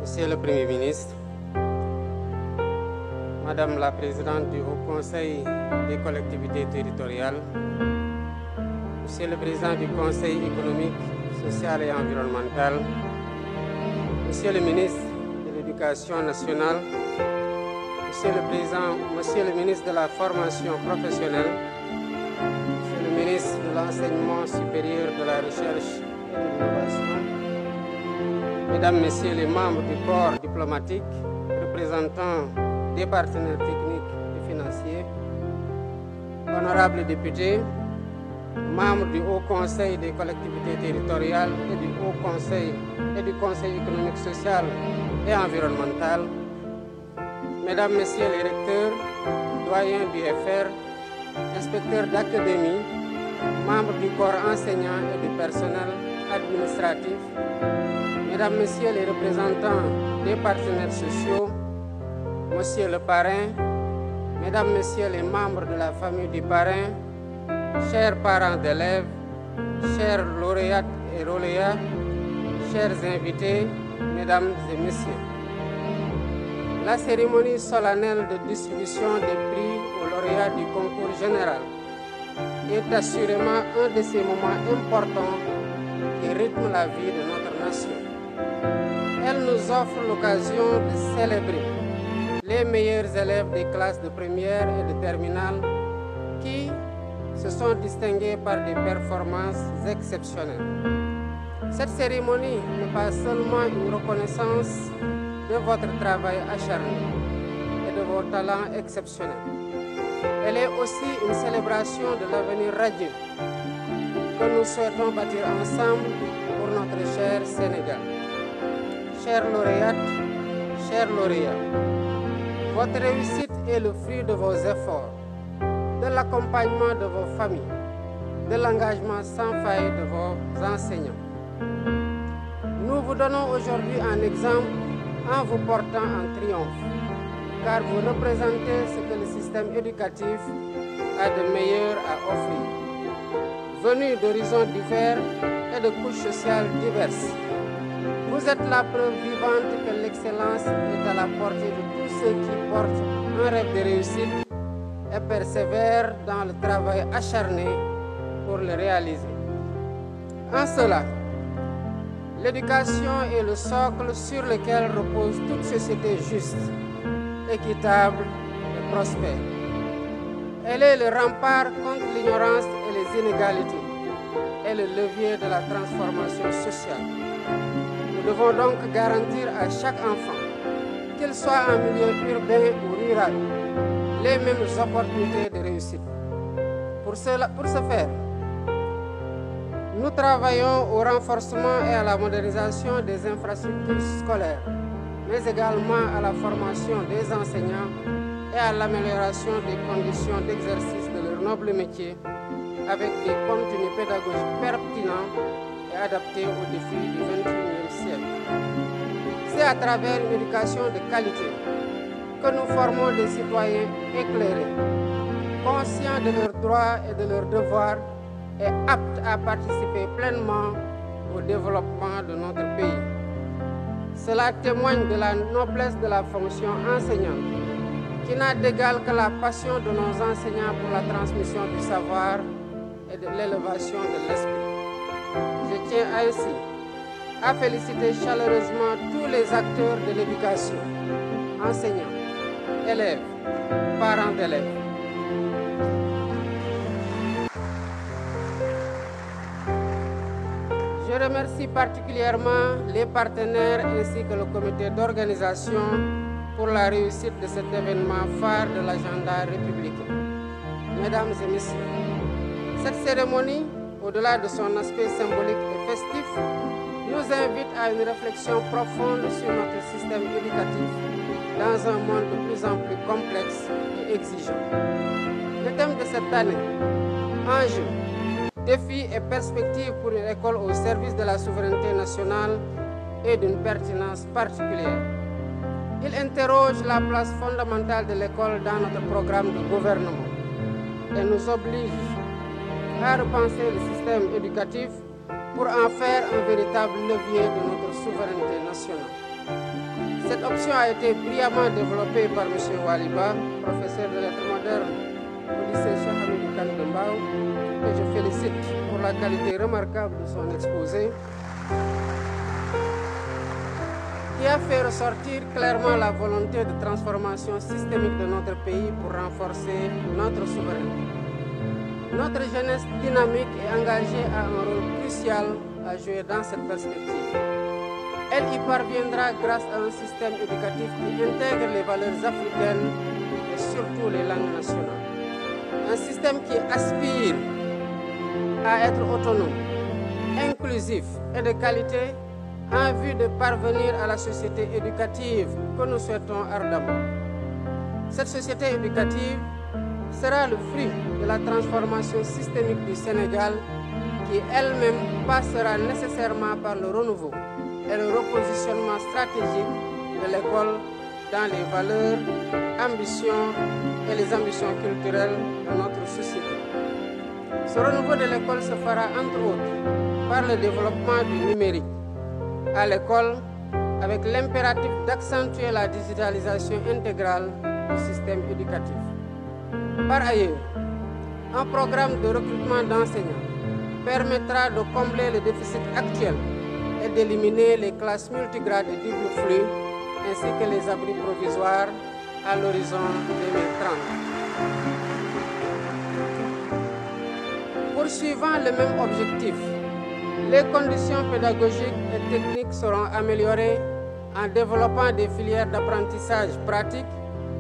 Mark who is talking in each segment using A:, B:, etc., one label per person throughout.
A: Monsieur le Premier ministre, Madame la Présidente du Haut Conseil des collectivités territoriales, Monsieur le Président du Conseil économique, social et environnemental, Monsieur le Ministre de l'Éducation nationale, Monsieur le Ministre de la Formation professionnelle, Monsieur le Ministre de l'Enseignement supérieur, de la Recherche et de l'Innovation, Mesdames, Messieurs les membres du corps diplomatique, représentants des partenaires techniques et financiers, honorables députés, membres du Haut Conseil des collectivités territoriales et du Haut Conseil et du Conseil économique, social et environnemental, Mesdames, Messieurs les recteurs, doyens du FR, inspecteurs d'académie, membres du corps enseignant et du personnel administratif, Mesdames, Messieurs les représentants des partenaires sociaux, Monsieur le parrain, Mesdames, Messieurs les membres de la famille du parrain, chers parents d'élèves, chers lauréates et lauréats, chers invités, Mesdames et Messieurs. La cérémonie solennelle de distribution des prix aux lauréats du concours général est assurément un de ces moments importants qui rythment la vie de notre nation. Elle nous offre l'occasion de célébrer les meilleurs élèves des classes de première et de terminale qui se sont distingués par des performances exceptionnelles. Cette cérémonie n'est pas seulement une reconnaissance de votre travail acharné et de vos talents exceptionnels. Elle est aussi une célébration de l'avenir radieux que nous souhaitons bâtir ensemble pour notre cher Sénégal. Chères lauréates, chers lauréats, votre réussite est le fruit de vos efforts, de l'accompagnement de vos familles, de l'engagement sans faille de vos enseignants. Nous vous donnons aujourd'hui un exemple en vous portant en triomphe, car vous représentez ce que le système éducatif a de meilleur à offrir. Venus d'horizons divers et de couches sociales diverses, vous êtes la preuve vivante que l'excellence est à la portée de tous ceux qui portent un rêve de réussite et persévèrent dans le travail acharné pour le réaliser. En cela, l'éducation est le socle sur lequel repose toute société juste, équitable et prospère. Elle est le rempart contre l'ignorance et les inégalités et le levier de la transformation sociale. Nous devons donc garantir à chaque enfant, qu'il soit en milieu urbain ou rural, les mêmes opportunités de réussite. Pour ce faire, nous travaillons au renforcement et à la modernisation des infrastructures scolaires, mais également à la formation des enseignants et à l'amélioration des conditions d'exercice de leur noble métier avec des contenus pédagogiques pertinents et adaptés aux défis du XXIe siècle. C'est à travers une éducation de qualité que nous formons des citoyens éclairés, conscients de leurs droits et de leurs devoirs et aptes à participer pleinement au développement de notre pays. Cela témoigne de la noblesse de la fonction enseignante, qui n'a d'égal que la passion de nos enseignants pour la transmission du savoir et de l'élévation de l'esprit. Je tiens ainsi à féliciter chaleureusement tous les acteurs de l'éducation, enseignants, élèves, parents d'élèves. Je remercie particulièrement les partenaires ainsi que le comité d'organisation pour la réussite de cet événement phare de l'agenda républicain. Mesdames et messieurs, cette cérémonie, au-delà de son aspect symbolique et festif, nous invite à une réflexion profonde sur notre système éducatif dans un monde de plus en plus complexe et exigeant. Le thème de cette année, enjeux, défis et perspectives pour une école au service de la souveraineté nationale est d'une pertinence particulière. Il interroge la place fondamentale de l'école dans notre programme de gouvernement et nous oblige à repenser le système éducatif pour en faire un véritable levier de notre souveraineté nationale. Cette option a été brillamment développée par M. Waliba, professeur de lettres modernes au lycée Cheikh Hamidou Kane de Mbao, que je félicite pour la qualité remarquable de son exposé, qui a fait ressortir clairement la volonté de transformation systémique de notre pays pour renforcer notre souveraineté. Notre jeunesse dynamique et engagée a un rôle crucial à jouer dans cette perspective. Elle y parviendra grâce à un système éducatif qui intègre les valeurs africaines et surtout les langues nationales. Un système qui aspire à être autonome, inclusif et de qualité en vue de parvenir à la société éducative que nous souhaitons ardemment. Cette société éducative sera le fruit de la transformation systémique du Sénégal qui elle-même passera nécessairement par le renouveau et le repositionnement stratégique de l'école dans les valeurs, ambitions et les ambitions culturelles de notre société. Ce renouveau de l'école se fera entre autres par le développement du numérique à l'école avec l'impératif d'accentuer la digitalisation intégrale du système éducatif. Par ailleurs, un programme de recrutement d'enseignants permettra de combler le déficit actuel et d'éliminer les classes multigrades et double flux ainsi que les abris provisoires à l'horizon 2030. Poursuivant le même objectif, les conditions pédagogiques et techniques seront améliorées en développant des filières d'apprentissage pratique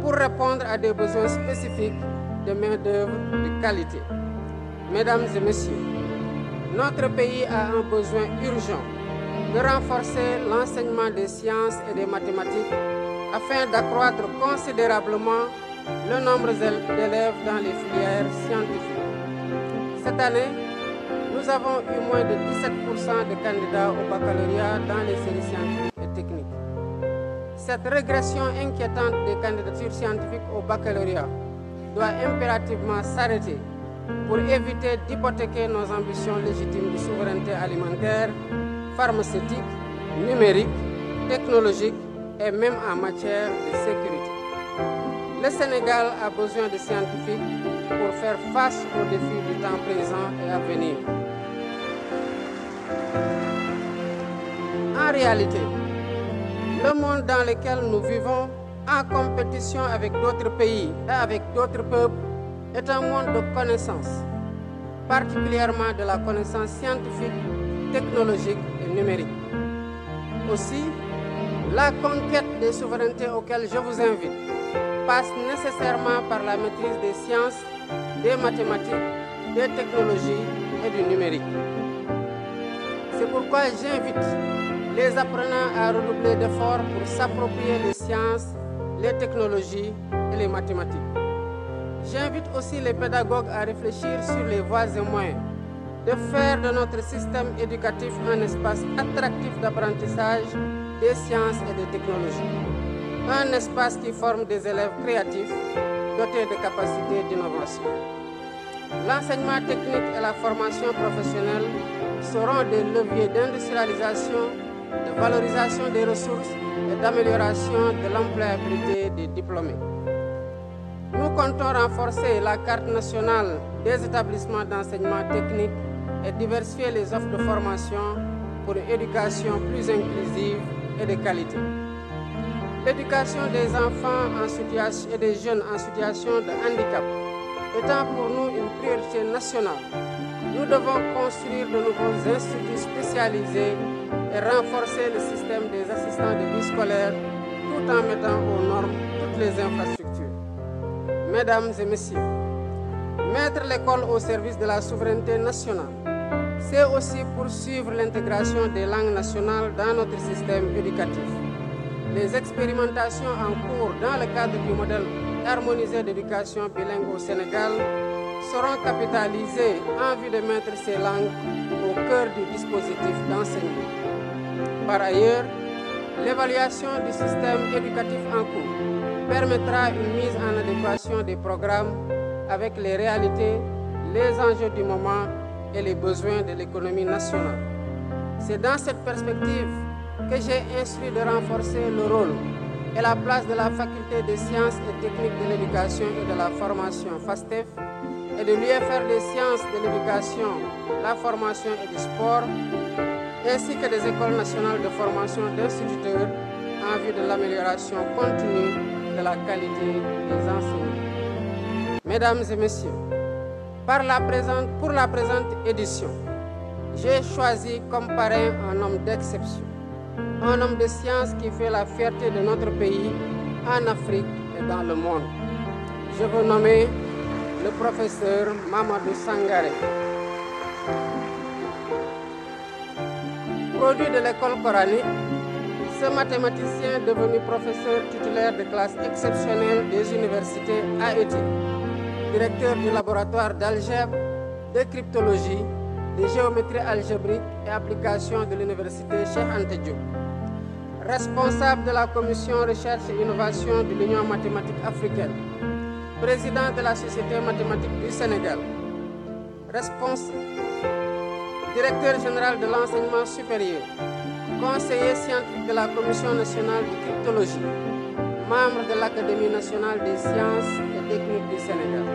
A: pour répondre à des besoins spécifiques de main-d'œuvre de qualité. Mesdames et messieurs, notre pays a un besoin urgent de renforcer l'enseignement des sciences et des mathématiques afin d'accroître considérablement le nombre d'élèves dans les filières scientifiques. Cette année, nous avons eu moins de 17% de candidats au baccalauréat dans les séries scientifiques et techniques. Cette régression inquiétante des candidatures scientifiques au baccalauréat doit impérativement s'arrêter pour éviter d'hypothéquer nos ambitions légitimes de souveraineté alimentaire, pharmaceutique, numérique, technologique et même en matière de sécurité. Le Sénégal a besoin de scientifiques pour faire face aux défis du temps présent et à venir. En réalité, le monde dans lequel nous vivons, en compétition avec d'autres pays et avec d'autres peuples, est un monde de connaissances, particulièrement de la connaissance scientifique, technologique et numérique. Aussi, la conquête des souverainetés auxquelles je vous invite passe nécessairement par la maîtrise des sciences, des mathématiques, des technologies et du numérique. C'est pourquoi j'invite les apprenants à redoubler d'efforts pour s'approprier les sciences, les technologies et les mathématiques. J'invite aussi les pédagogues à réfléchir sur les voies et moyens de faire de notre système éducatif un espace attractif d'apprentissage des sciences et des technologies. Un espace qui forme des élèves créatifs dotés de capacités d'innovation. L'enseignement technique et la formation professionnelle seront des leviers d'industrialisation, de valorisation des ressources et d'amélioration de l'employabilité des diplômés. Nous comptons renforcer la carte nationale des établissements d'enseignement technique et diversifier les offres de formation pour une éducation plus inclusive et de qualité. L'éducation des enfants et des jeunes en situation de handicap étant pour nous une priorité nationale, nous devons construire de nouveaux instituts spécialisés et renforcer le système des assistants de vie scolaire tout en mettant aux normes toutes les infrastructures. Mesdames et messieurs, mettre l'école au service de la souveraineté nationale, c'est aussi poursuivre l'intégration des langues nationales dans notre système éducatif. Les expérimentations en cours dans le cadre du modèle harmonisé d'éducation bilingue au Sénégal seront capitalisées en vue de mettre ces langues au cœur du dispositif d'enseignement. Par ailleurs, l'évaluation du système éducatif en cours permettra une mise en adéquation des programmes avec les réalités, les enjeux du moment et les besoins de l'économie nationale. C'est dans cette perspective que j'ai instruit de renforcer le rôle et la place de la Faculté des sciences et techniques de l'éducation et de la formation FASTEF et de l'UFR des sciences de l'éducation, la formation et du sport, ainsi que des écoles nationales de formation d'instituteurs en vue de l'amélioration continue de la qualité des enseignements. Mesdames et messieurs, pour la présente édition, j'ai choisi comme parrain un homme d'exception, un homme de science qui fait la fierté de notre pays en Afrique et dans le monde. Je veux nommer le professeur Mamadou Sangaré. Produit de l'école coranique, ce mathématicien devenu professeur titulaire de classe exceptionnelle des universités a été directeur du laboratoire d'algèbre, de cryptologie, de géométrie algébrique et application de l'université Cheikh Anta Diop, responsable de la commission recherche et innovation de l'Union mathématique africaine, président de la Société mathématique du Sénégal, directeur général de l'enseignement supérieur, conseiller scientifique de la Commission nationale de cryptologie, membre de l'Académie nationale des sciences et techniques du Sénégal.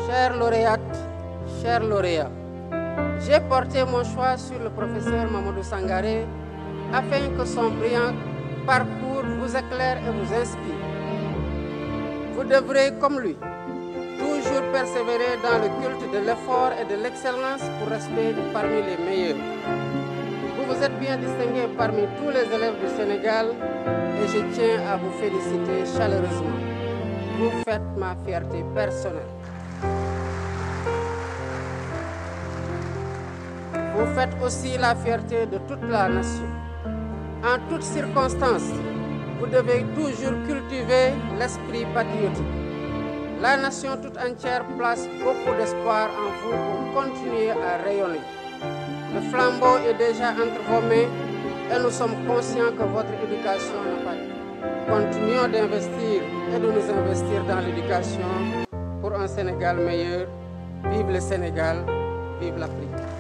A: Chères lauréates, chers lauréats, j'ai porté mon choix sur le professeur Mamadou Sangaré afin que son brillant parcours vous éclaire et vous inspire. Vous devrez, comme lui, toujours persévérer dans le culte de l'effort et de l'excellence pour rester parmi les meilleurs. Vous vous êtes bien distingué parmi tous les élèves du Sénégal et je tiens à vous féliciter chaleureusement. Vous faites ma fierté personnelle. Vous faites aussi la fierté de toute la nation. En toutes circonstances, vous devez toujours cultiver l'esprit patriotique. La nation toute entière place beaucoup d'espoir en vous pour continuer à rayonner. Le flambeau est déjà entre vos mains et nous sommes conscients que votre éducation n'a pas dit. Continuons d'investir et de nous investir dans l'éducation pour un Sénégal meilleur. Vive le Sénégal, vive l'Afrique.